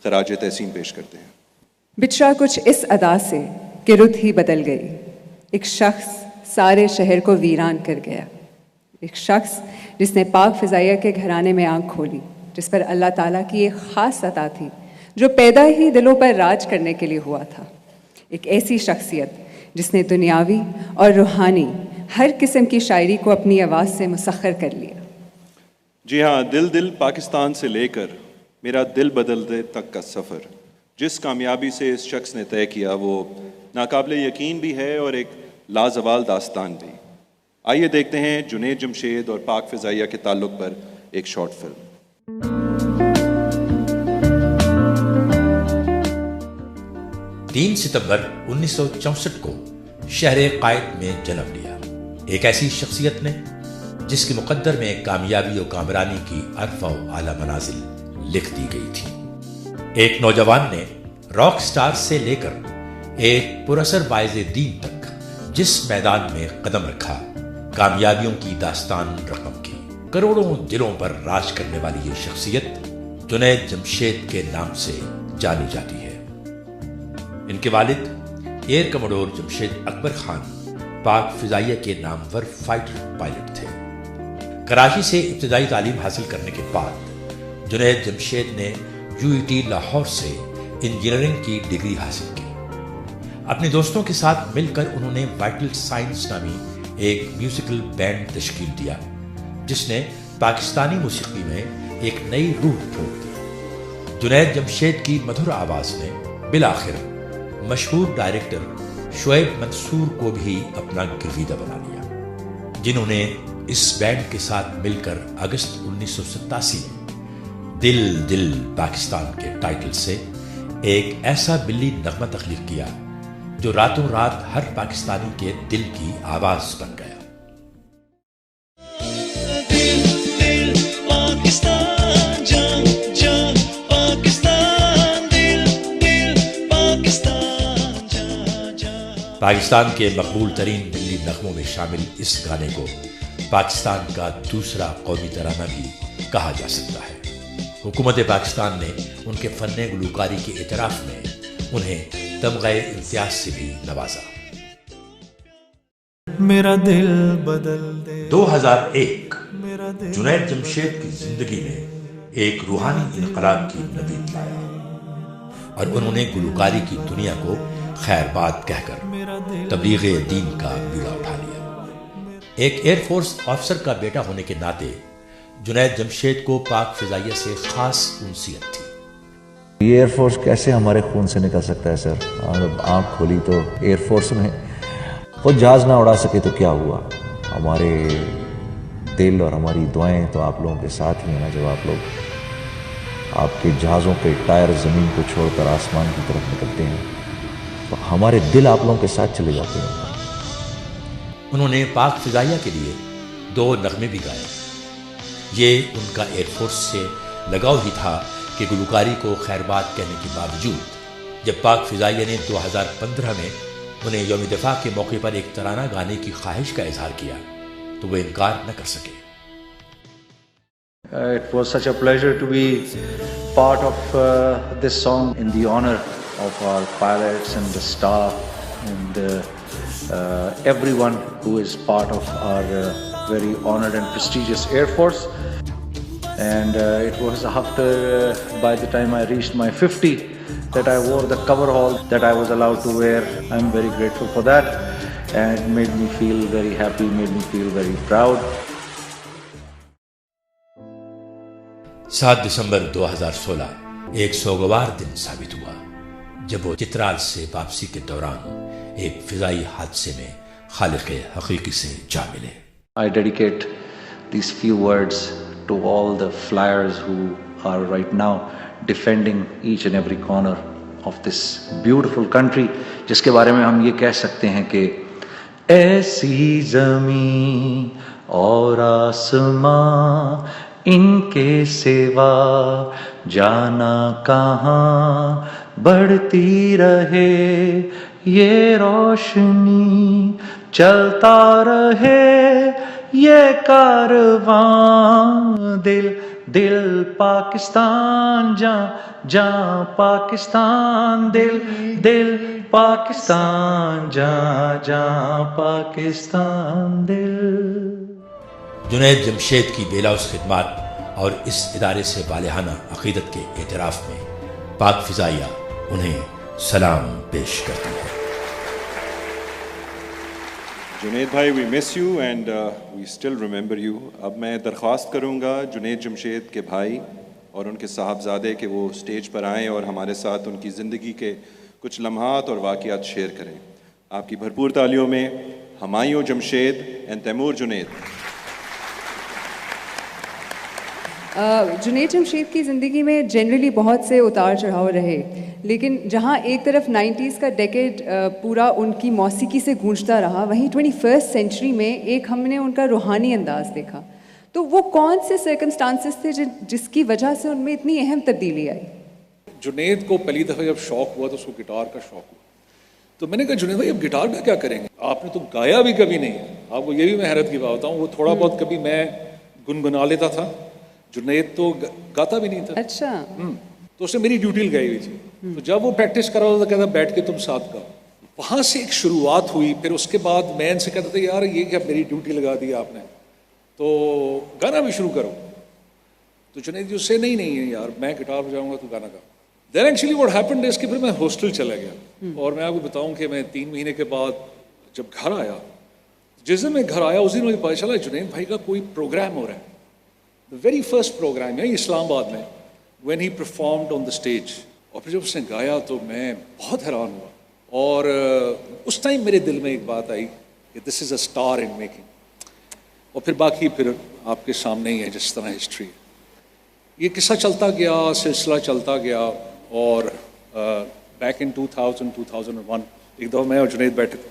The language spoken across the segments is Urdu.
خراج تحسین پیش کرتے ہیں۔ بچھڑا کچھ اس ادا سے کہ رت ہی بدل گئی، ایک شخص سارے شہر کو ویران کر گیا، ایک شخص جس نے پاک فضائیہ کے گھرانے میں آنکھ کھولی، جس پر اللہ تعالیٰ کی ایک خاص عطا تھی جو پیدا ہی دلوں پر راج کرنے کے لیے ہوا تھا، ایک ایسی شخصیت جس نے دنیاوی اور روحانی ہر قسم کی شاعری کو اپنی آواز سے مسخر کر لیا۔ جی ہاں، دل پاکستان سے لے کر میرا دل بدل دے تک کا سفر جس کامیابی سے اس شخص نے طے کیا وہ ناقابل یقین بھی ہے اور ایک لازوال داستان بھی۔ آئیے دیکھتے ہیں جنید جمشید اور پاک فضائیہ کے تعلق پر ایک شارٹ فلم۔ 3 ستمبر 1964 کو شہر قائد میں جنم لیا ایک ایسی شخصیت نے جس کے مقدر میں کامیابی و کامرانی کی عرفہ و اعلیٰ منازل لکھ دی گئی تھی۔ ایک نوجوان نے راک سٹار سے لے کر ایک پراثر باعث دین تک جس میدان میں قدم رکھا، کامیابیوں کی داستان رقم کی، کروڑوں دلوں پر راج کرنے والی یہ شخصیت جنید جمشید کے نام سے جانی جاتی ہے۔ ان کے والد ایئر کموڈور جمشید اکبر خان پاک فضائیہ کے نامور فائٹر پائلٹ تھے۔ کراچی سے ابتدائی تعلیم حاصل کرنے کے بعد جنید جمشید نے UET لاہور سے انجینئرنگ کی ڈگری حاصل کی۔ اپنے دوستوں کے ساتھ مل کر انہوں نے وائٹل سائنس نامی ایک میوزیکل بینڈ تشکیل دیا جس نے پاکستانی موسیقی میں ایک نئی روح پھونک دی۔ جنید جمشید کی مدھر آواز نے بالآخر مشہور ڈائریکٹر شعیب منصور کو بھی اپنا گرویدہ بنا لیا، جنہوں نے اس بینڈ کے ساتھ مل کر اگست 1987 میں دل پاکستان کے ٹائٹل سے ایک ایسا ملی نغمہ تخلیق کیا جو راتوں رات ہر پاکستانی کے دل کی آواز بن گیا۔ پاکستان کے مقبول ترین دلی نغموں میں شامل اس گانے کو پاکستان کا دوسرا قومی ترانہ بھی کہا جا سکتا ہے۔ حکومت پاکستان نے ان کے فن گلوکاری کے اعتراف میں انہیں تمغہ امتیاز سے بھی نوازا۔ میرا دل بدل دے 2001 جنید جمشید کی زندگی میں ایک روحانی انقلاب کی نوید لایا اور انہوں نے گلوکاری کی دنیا کو خیر بات کہہ کر تبلیغ دین کا بیڑا اٹھا لیا۔ ایک ایئر فورس آفیسر کا بیٹا ہونے کے ناطے جنید جمشید کو پاک فضائیہ سے خاص انسیت تھی۔ یہ ایئر فورس کیسے ہمارے خون سے نکل سکتا ہے سر؟ آنکھ کھولی تو ایئر فورس میں خود جہاز نہ اڑا سکے تو کیا ہوا؟ ہمارے دل اور ہماری دعائیں تو آپ لوگوں کے ساتھ ہی ہیں نا۔ جب آپ کے جہازوں کے ٹائر زمین کو چھوڑ کر آسمان کی طرف نکلتے ہیں تو ہمارے دل آپ لوگوں کے ساتھ چلے جاتے ہیں۔ انہوں نے پاک فضائیہ کے لیے 2 نغمے بھی گائے۔ یہ ان کا ایئر فورس سے لگاؤ ہی تھا کہ گلوکاری کو خیر بات کہنے کے باوجود جب پاک فضائیہ نے 2015 میں انہیں یوم دفاع کے موقع پر ایک ترانہ گانے کی خواہش کا اظہار کیا تو وہ انکار نہ کر سکے۔ It was such a pleasure to be part of this song in the honor of our pilots and the staff and everyone who is part of our very honored and prestigious Air Force. And it was after, by the time I reached my 50, that I wore the coverall that I was allowed to wear. I'm very grateful for that, and it made me feel very happy, made me feel very proud. 7 دسمبر 2016 ایک سوگوار دن ثابت ہوا جب وہ چترال سے واپسی کے دوران ایک فضائی حادثے میں خالق حقیقی سے جا ملے۔ I dedicate these few words to all the flyers who are right now defending each and every corner of this beautiful country، جس کے بارے میں ہم یہ کہہ سکتے ہیں کہ ایسی زمین اور آسمان ان کے سوا جانا کہاں، بڑھتی رہے یہ روشنی، چلتا رہے یہ کارواں، دل دل پاکستان جاں جاں پاکستان دل دل پاکستان جاں جاں پاکستان دل. جنید جمشید کی بے لوث خدمات اور اس ادارے سے والہانہ عقیدت کے اعتراف میں پاک فضائیہ انہیں سلام پیش کرتی ہے. جنید بھائی we miss you and we still remember you. اب میں درخواست کروں گا جنید جمشید کے بھائی اور ان کے صاحبزادے کہ وہ اسٹیج پر آئیں اور ہمارے ساتھ ان کی زندگی کے کچھ لمحات اور واقعات شیئر کریں. آپ کی بھرپور تالیوں میں ہمایوں جمشید اینڈ تیمور جنید. جنید جمشید کی زندگی میں جنرلی بہت سے اتار چڑھاؤ رہے، لیکن جہاں ایک طرف 90s کا ڈیکیڈ پورا ان کی موسیقی سے گونجتا رہا، وہیں 21st سینچری میں ایک ہم نے ان کا روحانی انداز دیکھا. تو وہ کون سے سرکمسٹانسز تھے جس کی وجہ سے ان میں اتنی اہم تبدیلی آئی؟ جنید کو پہلی دفعہ جب شوق ہوا تو اس کو گٹار کا شوق ہوا. تو میں نے کہا جنید بھائی اب گٹار کا کیا کریں گے؟ آپ نے تو گایا بھی کبھی نہیں ہے. آپ کو یہ بھی میں حیرت کی بات بتاؤں، وہ تھوڑا بہت کبھی میں گنگنا لیتا تھا، جنید تو گاتا بھی نہیں تھا. اچھا. تو اس نے میری ڈیوٹی لگائی ہوئی تھی. تو جب وہ پریکٹس کر رہا ہوتا کہتا بیٹھ کے تم ساتھ گاؤ. وہاں سے ایک شروعات ہوئی. پھر اس کے بعد میں ان سے کہتا تھا یار یہ کیا میری ڈیوٹی لگا دی آپ نے، تو گانا بھی شروع کرو. تو جنید جی اس سے نہیں یار میں گٹار بجاؤں گا تو گانا گاؤ. دین ایکچولی واٹ ہیپنڈ از کہ پھر میں ہاسٹل چلا گیا. اور میں آپ کو بتاؤں کہ میں 3 مہینے کے بعد جب گھر آیا، جس دن میں گھر آیا اس دن مجھے پتا چلا جنید بھائی کا کوئی پروگرام ہو رہا ہے. The very first program یہی اسلام آباد میں when he performed on the stage. اور پھر جب اس نے گایا تو میں بہت حیران ہوا. اور اس ٹائم میرے دل میں ایک بات آئی کہ this is a star in making. اور پھر باقی پھر آپ کے سامنے ہی ہے جس طرح ہسٹری. یہ قصہ چلتا گیا، سلسلہ چلتا گیا. اور بیک ان 2001 ایک دفعہ میں اور جنید بیٹھے تھے.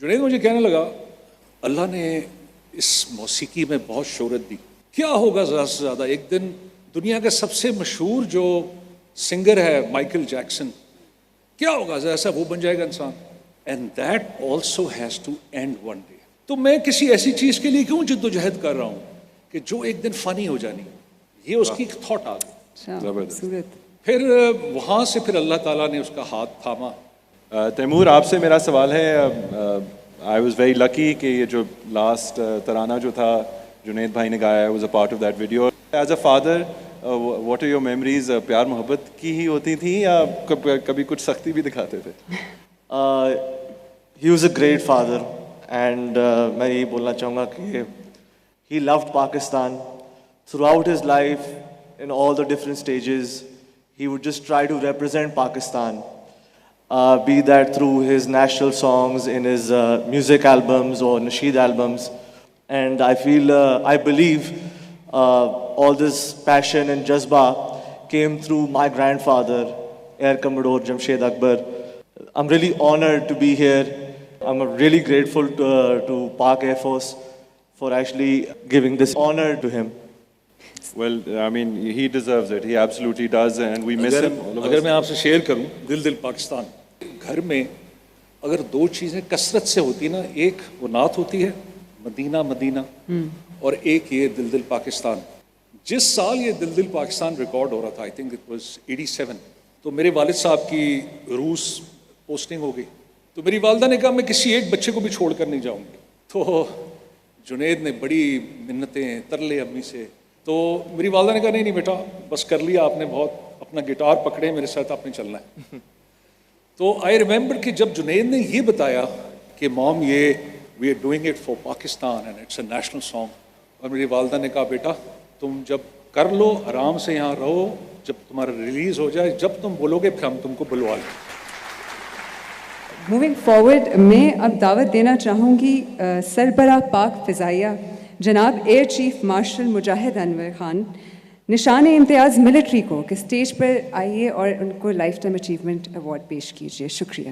جنید مجھے کہنے لگا اللہ نے اس موسیقی میں بہت شہرت دی، کیا ہوگا زیادہ سے زیادہ ایک دن دنیا کا سب سے مشہور جو سنگر ہے مائیکل جیکسن، کیا ہوگا ایسا وہ بن جائے گا انسان. And that also has to and one day. تو میں کسی ایسی چیز کے لیے کیوں جد و جہد کر رہا ہوں کہ جو ایک دن فانی ہو جانی. یہ اس کی ایک تھاٹ آ گئی. پھر وہاں سے پھر اللہ تعالیٰ نے اس کا ہاتھ تھاما. تیمور آپ سے میرا سوال ہے، آئی واز ویری لکی کہ یہ جو لاسٹ ترانہ جو تھا جنید بھائی نے گایا was a part of that video. As a father what are your memories? پیار محبت کی ہی ہوتی تھیں یا کبھی کچھ سختی بھی دکھاتے تھے؟ He was a great father and میں یہی بولنا چاہوں گا کہ he loved Pakistan throughout his life in all the different stages. He would just try to represent Pakistan, be that through his national songs in his music albums or nasheed albums. And I feel, I believe all this passion and jazba came through my grandfather, Air Commodore Jamshed Akbar. I'm really honored to be here. I'm really grateful to Pak Air Force for actually giving this honor to him. Well, I mean, he deserves it. He absolutely does, and we miss him. اگر میں آپ سے شیئر کروں دل دل پاکستان، گھر میں اگر 2 چیزیں کثرت سے ہوتی نا، ایک وہ نعت ہوتی ہے مدینہ مدینہ، اور ایک یہ دل دل پاکستان. جس سال یہ دل دل پاکستان ریکارڈ ہو رہا تھا، آئی تھنک اٹ واز 87، تو میرے والد صاحب کی روس پوسٹنگ ہو گئی. تو میری والدہ نے کہا میں کسی ایک بچے کو بھی چھوڑ کر نہیں جاؤں گی. تو جنید نے بڑی منتیں ترلے امی سے، تو میری والدہ نے کہا نہیں بیٹا بس کر لیا آپ نے بہت، اپنا گٹار پکڑے میرے ساتھ آپ نے چلنا ہے. تو آئی ریممبر کہ جب جنید نے یہ بتایا کہ موم یہ we are doing it for Pakistan and it's a national song, اور میری والدہ نے کہا بیٹا تم جب کر لو آرام سے یہاں رہو، جب تمہارا ریلیز ہو جائے جب تم بولو گے پھر ہم تم کو بلوا لیں. موونگ فارورڈ میں اب دعوت دینا چاہوں گی سربراہ پاک فضائیہ جناب ایئر چیف مارشل مجاہد انور خان نشان امتیاز ملٹری کو کہ اسٹیج پر آئیے اور ان کو لائف ٹائم اچیومنٹ ایوارڈ پیش کیجیے. شکریہ.